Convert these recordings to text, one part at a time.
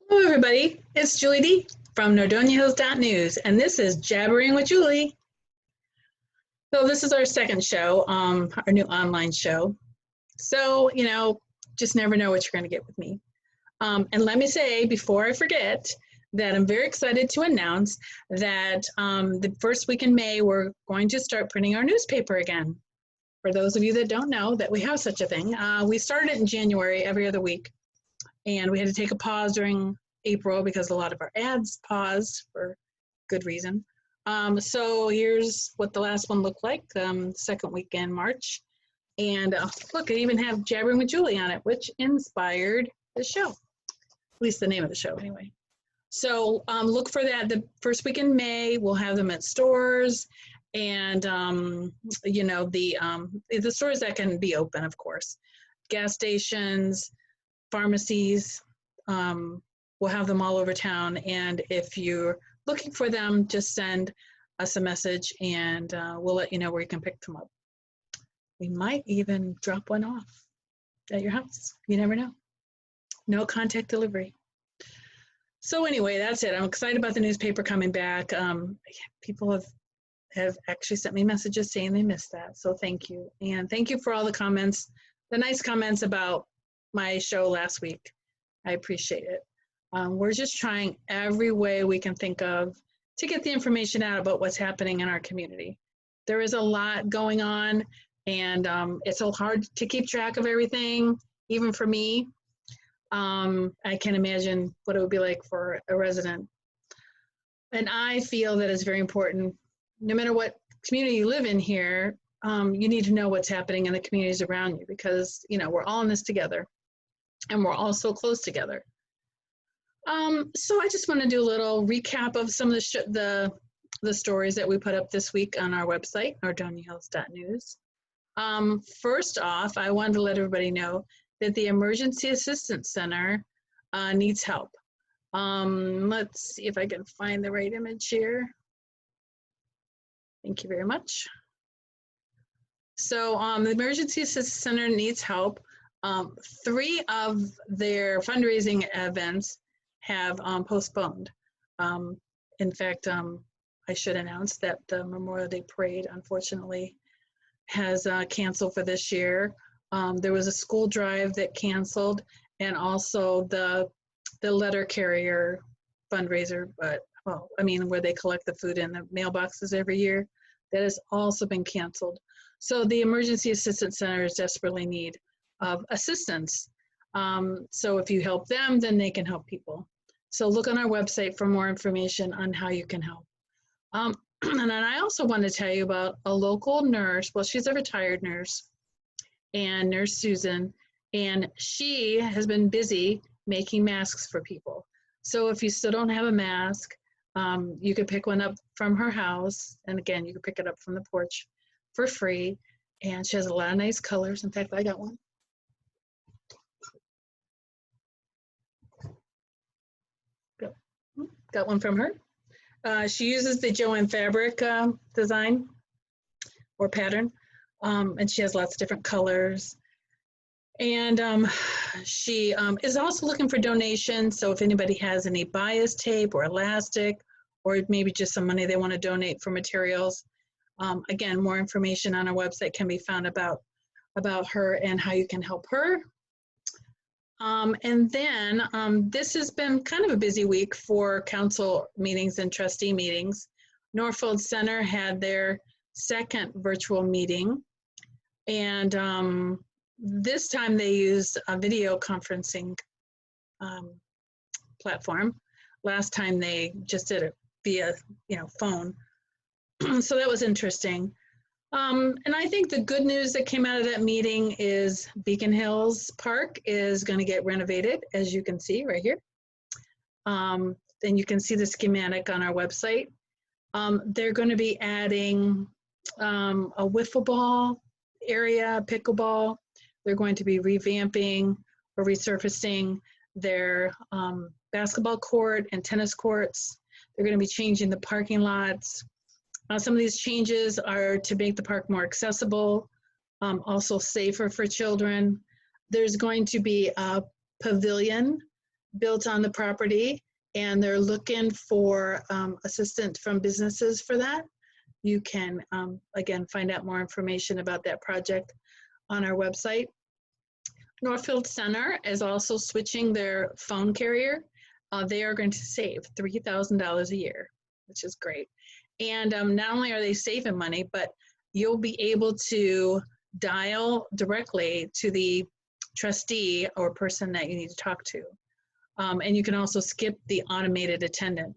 Hello, everybody. It's Julie D. from NordoniaHills.news, and this is Jabbering with Julie. So this is our second show, our new online show. So, just never know what you're going to get with me. And let me say, before I forget, that I'm very excited to announce that the first week in May, we're going to start printing our newspaper again. For those of you that don't know that we have such a thing, we started it in January every other week. And we had to take a pause during April because a lot of our ads paused for good reason. So here's what the last one looked like, second week in March. And look, I even have Jabbering with Julie on it, which inspired the show, at least the name of the show anyway. So look for that the first week in May. We'll have them at stores and, the stores that can be open, of course, gas stations, pharmacies. We'll have them all over town, and if you're looking for them, just send us a message and we'll let you know where you can pick them up. We might even drop one off at your house. You never know. No contact delivery. So anyway, that's it. I'm excited about the newspaper coming back. People have actually sent me messages saying they missed that, so thank you. And thank you for all the comments, the nice comments about my show last week. I appreciate it. We're just trying every way we can think of to get the information out about what's happening in our community. There is a lot going on, and it's so hard to keep track of everything, even for me. I can imagine what it would be like for a resident. And I feel that it's very important, no matter what community you live in here, you need to know what's happening in the communities around you because, we're all in this together. And we're all so close together. So I just want to do a little recap of some of the stories that we put up this week on our website, NordoniaHills.news. First off, I wanted to let everybody know that the Emergency Assistance Center needs help. Let's see if I can find the right image here. Thank you very much. So the Emergency Assistance Center needs help. 3 of their fundraising events have postponed. In fact, I should announce that the Memorial Day Parade, unfortunately, has canceled for this year. There was a school drive that canceled, and also the letter carrier fundraiser, where they collect the food in the mailboxes every year, that has also been canceled. So the Emergency Assistance Centers desperately need of assistance. So if you help them, then they can help people. So look on our website for more information on how you can help. And then I also want to tell you about a local nurse. Well, she's a retired nurse, and Nurse Susan, and she has been busy making masks for people. So if you still don't have a mask, you could pick one up from her house. And again, you can pick it up from the porch for free. And she has a lot of nice colors. In fact, I got one. Got one from her. She uses the Joanne fabric design or pattern, and she has lots of different colors. And she is also looking for donations, so if anybody has any bias tape or elastic, or maybe just some money they want to donate for materials, again, more information on our website can be found about her and how you can help her. And then this has been kind of a busy week for council meetings and trustee meetings. Northfield Center had their second virtual meeting, and this time they used a video conferencing platform. Last time they just did it via phone. So that was interesting. And I think the good news that came out of that meeting is Beacon Hills Park is going to get renovated, as you can see right here. And you can see the schematic on our website. They're going to be adding a wiffle ball area, pickleball. They're going to be revamping or resurfacing their basketball court and tennis courts. They're going to be changing the parking lots. Some of these changes are to make the park more accessible, also safer for children. There's going to be a pavilion built on the property, and they're looking for assistance from businesses for that. You can, again, find out more information about that project on our website. Northfield Center is also switching their phone carrier. They are going to save $3,000 a year, which is great. And not only are they saving money, but you'll be able to dial directly to the trustee or person that you need to talk to. And you can also skip the automated attendant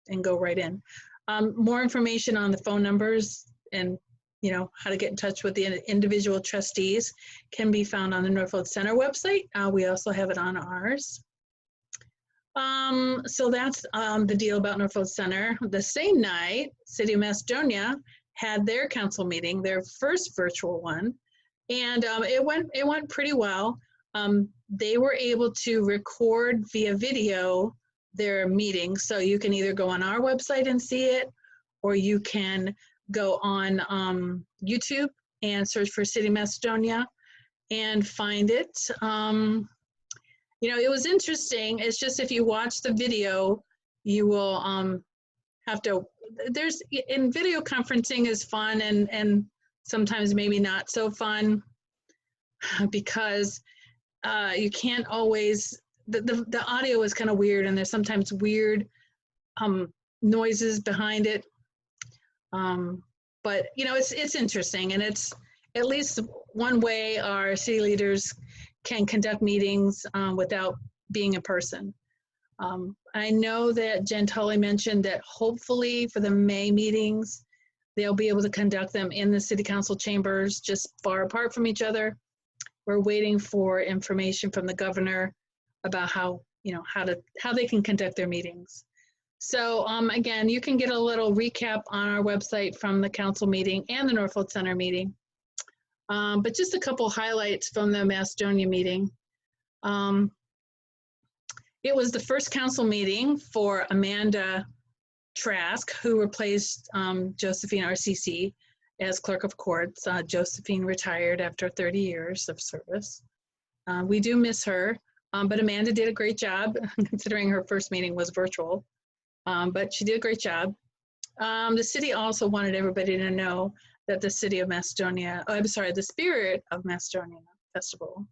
and go right in. More information on the phone numbers and how to get in touch with the individual trustees can be found on the Northfield Center website. We also have it on ours. So that's the deal about Northfield Center. The same night, City of Macedonia had their council meeting, their first virtual one, and it went pretty well. They were able to record via video their meeting, so you can either go on our website and see it, or you can go on YouTube and search for City of Macedonia and find it. It was interesting. It's just if you watch the video, you will have to, in video conferencing is fun and sometimes maybe not so fun because you can't always, the audio is kind of weird and there's sometimes weird noises behind it. But it's interesting, and it's at least one way our city leaders can conduct meetings without being in person. I know that Jen Tully mentioned that hopefully for the May meetings, they'll be able to conduct them in the city council chambers, just far apart from each other. We're waiting for information from the governor about how they can conduct their meetings. So again, you can get a little recap on our website from the council meeting and the Northfield Center meeting. But just a couple highlights from the Macedonia meeting. It was the first council meeting for Amanda Trask, who replaced Josephine RCC as clerk of courts. Josephine retired after 30 years of service. We do miss her, but Amanda did a great job considering her first meeting was virtual. But she did a great job. The city also wanted everybody to know that the City of Macedonia, the Spirit of Macedonia Festival,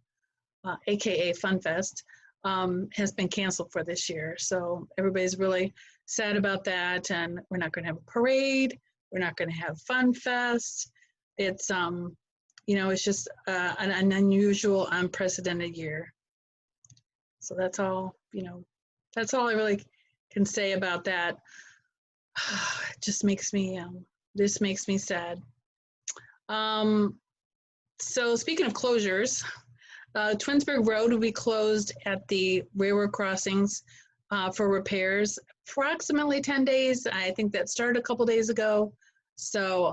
AKA Fun Fest, has been canceled for this year. So everybody's really sad about that, and we're not going to have a parade. We're not going to have Fun Fest. It's, it's just an unusual, unprecedented year. So that's all, that's all I really can say about that. It just makes me, this makes me sad. So speaking of closures, Twinsburg Road will be closed at the railroad crossings for repairs, approximately 10 days. I think that started a couple days ago. So,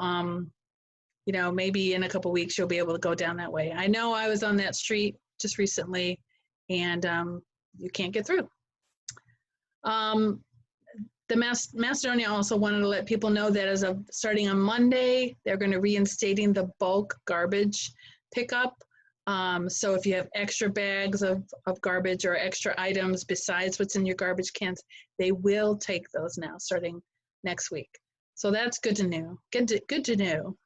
maybe in a couple weeks you'll be able to go down that way. I know I was on that street just recently and you can't get through. The Macedonia also wanted to let people know that as of starting on Monday, they're going to reinstating the bulk garbage pickup. So if you have extra bags of garbage or extra items besides what's in your garbage cans, they will take those now starting next week. So that's good to know. Good to know.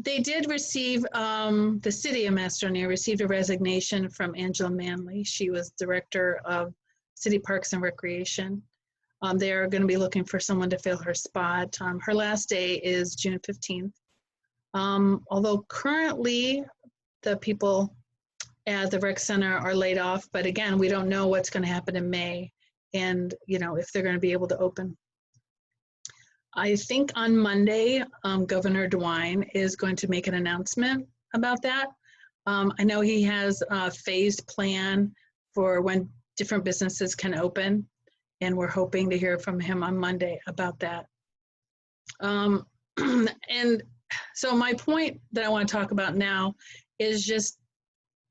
They did receive, the City of Macedonia received a resignation from Angela Manley. She was Director of City Parks and Recreation. They're going to be looking for someone to fill her spot. Her last day is June 15th. Although currently the people at the rec center are laid off, but again, we don't know what's going to happen in May and, if they're going to be able to open. I think on Monday, Governor DeWine is going to make an announcement about that. I know he has a phased plan for when different businesses can open, and we're hoping to hear from him on Monday about that. And so my point that I want to talk about now is just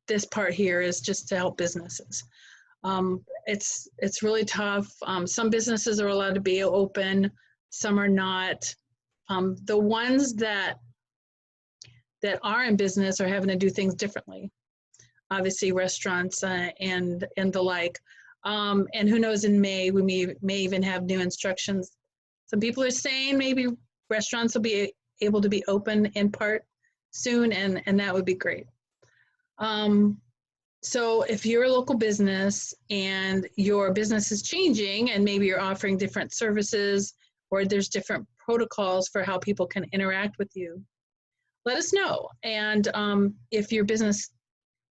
this part here is just to help businesses. It's really tough. Some businesses are allowed to be open, some are not. The ones that are in business are having to do things differently. obviously restaurants and the like. And who knows, in May, we may even have new instructions. Some people are saying maybe restaurants will be able to be open in part soon, and that would be great. So if you're a local business and your business is changing and maybe you're offering different services or there's different protocols for how people can interact with you, let us know. And if your business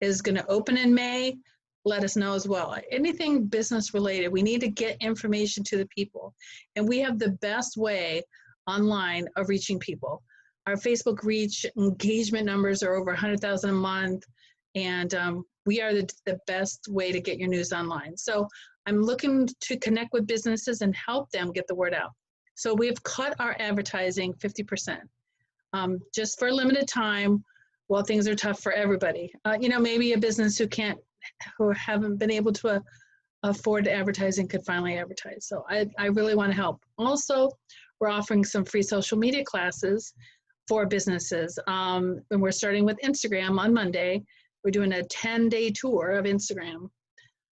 is going to open in May, let us know as well. Anything business related, we need to get information to the people. And we have the best way online of reaching people. Our Facebook reach engagement numbers are over 100,000 a month. And we are the best way to get your news online. So I'm looking to connect with businesses and help them get the word out. So we've cut our advertising 50%, just for a limited time while things are tough for everybody. You know, maybe a business who haven't been able to afford advertising could finally advertise. So I really want to help. Also, we're offering some free social media classes for businesses. And we're starting with Instagram on Monday. We're doing a 10-day tour of Instagram.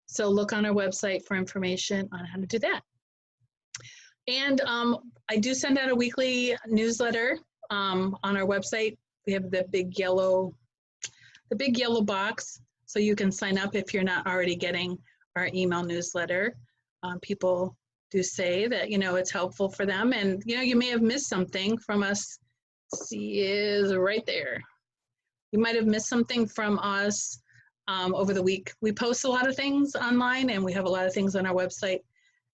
So look on our website for information on how to do that. And I do send out a weekly newsletter on our website. We have the big yellow box, so you can sign up if you're not already getting our email newsletter. People do say that, you know, it's helpful for them, and you know, you may have missed something from us. See, is right there. You might have missed something from us over the week. We post a lot of things online, and we have a lot of things on our website,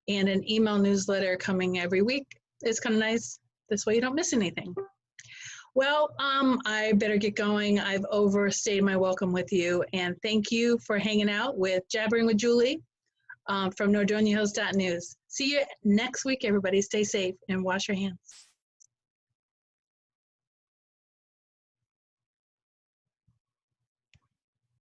and an email newsletter coming every week. It's kind of nice. This way you don't miss anything. Well, I better get going. I've overstayed my welcome with you, and thank you for hanging out with Jabbering with Julie from NordoniaHills.news. See you next week, everybody. Stay safe and wash your hands.